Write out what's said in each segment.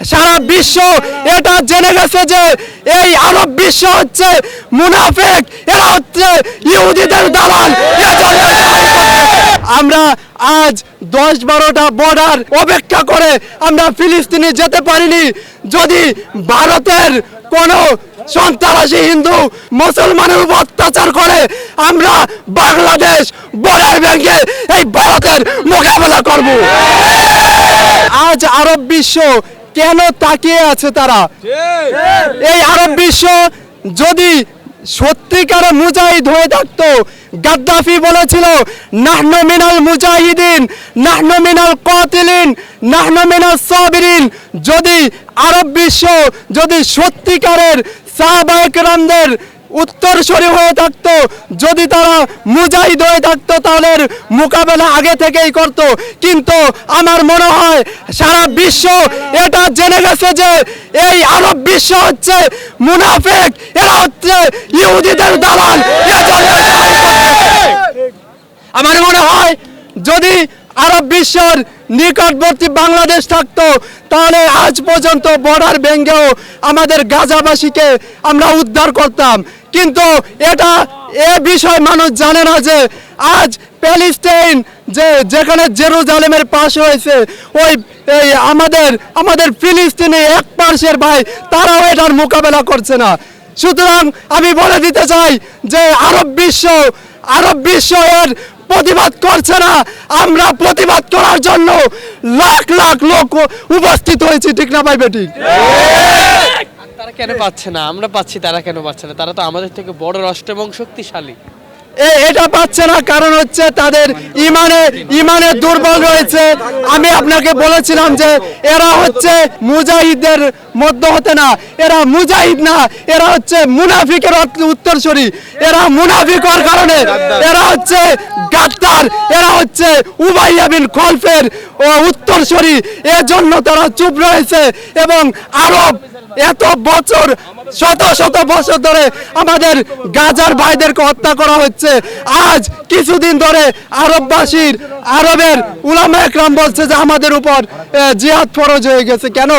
সারা বিশ্ব এটা জেনে গেছে যে এই আরব বিশ্ব হচ্ছে মুনাফিক, এরা হচ্ছে ইহুদিদের দালাল। আমরা আজ 10-12টা বর্ডার অপেক্ষা করে আমরা ফিলিস্তিনে যেতে পারিনি। যদি ভারতের কোনো সন্ত্রাসী হিন্দু মুসলমানের উপর অত্যাচার করে, আমরা বাংলাদেশ বর্ডার ভেঙে এই ভারতের মোকাবেলা করব। আজ আরব বিশ্ব কেন তাকিয়ে আছে? তারা এই আরব বিশ্ব যদি সত্যিকারে মুজাহিদ হয়ে থাকতো, গাদ্দাফি বলেছিল নাহনু মিনাল মুজাহিদিন, নাহনু মিনাল কাতিলিন, নাহনু মিনাস সাবিরিন। যদি আরব বিশ্ব যদি সত্যিকারের সাহাবায়ে কেরামদের উত্তরসূরি হয়ে থাকতো, যদি তারা মুজাহিদ হয়ে থাকতো, তাহলে মোকাবেলা আগে থেকেই করত। কিন্তু আমার মনে হয় সারা বিশ্ব এটা জেনে গেছে যে এই আরব বিশ্ব হচ্ছে মুনাফিক, এরা হচ্ছে ইহুদিদের দালাল। আমার মনে হয় যদি আরব বিশ্বের নিকটবর্তী বাংলাদেশ থাকতো, তাহলে আজ পর্যন্ত বর্ডার ভেঙেও আমাদের গাজাবাসীকে আমরা উদ্ধার করতাম। কিন্তু এটা এ বিষয় মানুষ জানে না যে আজ প্যালেস্টাইন যেখানে জেরুজালেমের পাশ হয়েছে, ওই আমাদের ফিলিস্তিনি এক পার্শ্বের ভাই, তারাও এটার মোকাবেলা করছে না। সুতরাং আমি বলে দিতে চাই যে আরব বিশ্ব এর প্রতিবাদ করছে না। আমরা প্রতিবাদ করার জন্য লাখ লাখ লোক উপস্থিত হয়েছি, ঠিক না ভাই বেটি? তারা কেন পাচ্ছে না? আমরা পাচ্ছি, তারা কেন পাচ্ছে না? তারা তো আমাদের থেকে বড় রাষ্ট্র এবং শক্তিশালী। এটা পাচ্ছে না কারণ হচ্ছে তাদের ইমানে দুর্বল রয়েছে। আমি আপনাকে বলেছিলাম যে এরা হচ্ছে মুজাহিদের মধ্যে হতে না, এরা মুজাহিদ না, এরা হচ্ছে মুনাফিকের উত্তরসূরি। এরা মুনাফিক হওয়ার কারণে এরা হচ্ছে গাদ্দার, এরা হচ্ছে উমাইয়া বিন খলফের উত্তরসূরি। এজন্য তারা চুপ রয়েছে। এবং আরব এত বছর, শত শত বছর ধরে আমাদের গাজার ভাইদেরকে হত্যা করা হচ্ছে। আজ কিছুদিন ধরে আরবের উলামা একরাম বলছে যে আমাদের উপর জিহাদ ফরজ হয়ে গেছে। কেন?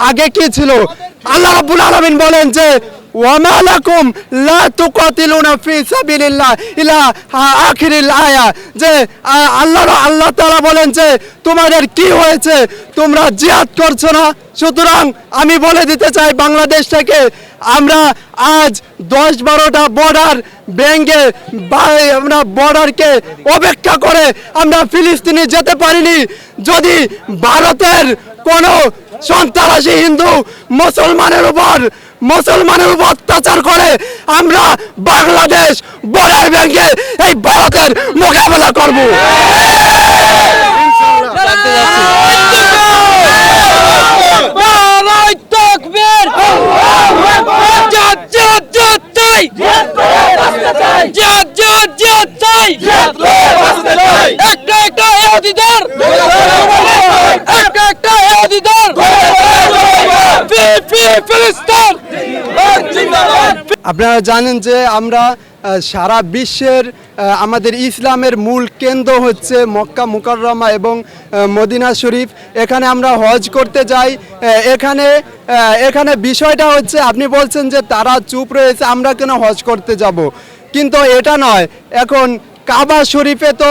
আগে কি ছিল? আল্লাহ রাব্বুল আলামিন বলেন যে ওয়ামা লাকুম লা তুকাতিলুনা ফি সাবিলিল্লাহ ইলা আখিরিল আয়া, যে আল্লাহ তাআলা বলেন যে তোমাদের কি হয়েছে, তোমরা জিহাদ করছো না। সুতরাং আমি বলে দিতে চাই বাংলাদেশ থেকে আমরা আজ 10-12টা বর্ডার ভেঙে আমরা বর্ডারকে অপেক্ষা করে আমরা ফিলিস্তিনে যেতে পারিনি। যদি ভারতের কোনো সন্ত্রাসী হিন্দু মুসলমানের উপর অত্যাচার করে, আমরা বাংলাদেশ বর্ডার ভেঙে এই ভারতের মোকাবেলা করব। আপনারা জানেন যে আমরা সারা বিশ্বের আমাদের ইসলামের মূল কেন্দ্র হচ্ছে মক্কা মুকাররমা এবং মদিনা শরীফ। এখানে আমরা হজ করতে যাই। এখানে বিষয়টা হচ্ছে আপনি বলছেন যে তারা চুপ রয়েছে, আমরা কেন হজ করতে যাব? কিন্তু এটা নয়। এখন কাবা শরীফে তো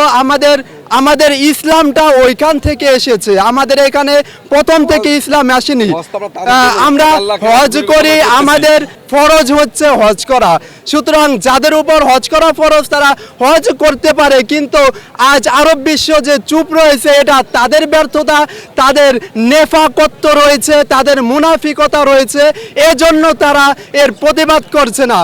আমাদের ইসলামটা ওইখান থেকে এসেছে। আমাদের এখানে প্রথম থেকে ইসলাম আসেনি। আমরা হজ করি, আমাদের ফরজ হচ্ছে হজ করা। সুতরাং যাদের উপর হজ করা ফরজ তারা হজ করতে পারে। কিন্তু আজ আরব বিশ্ব যে চুপ রয়েছে, এটা তাদের ব্যর্থতা, তাদের নেফাকত্ব রয়েছে, তাদের মুনাফিকতা রয়েছে, এজন্য তারা এর প্রতিবাদ করছে না।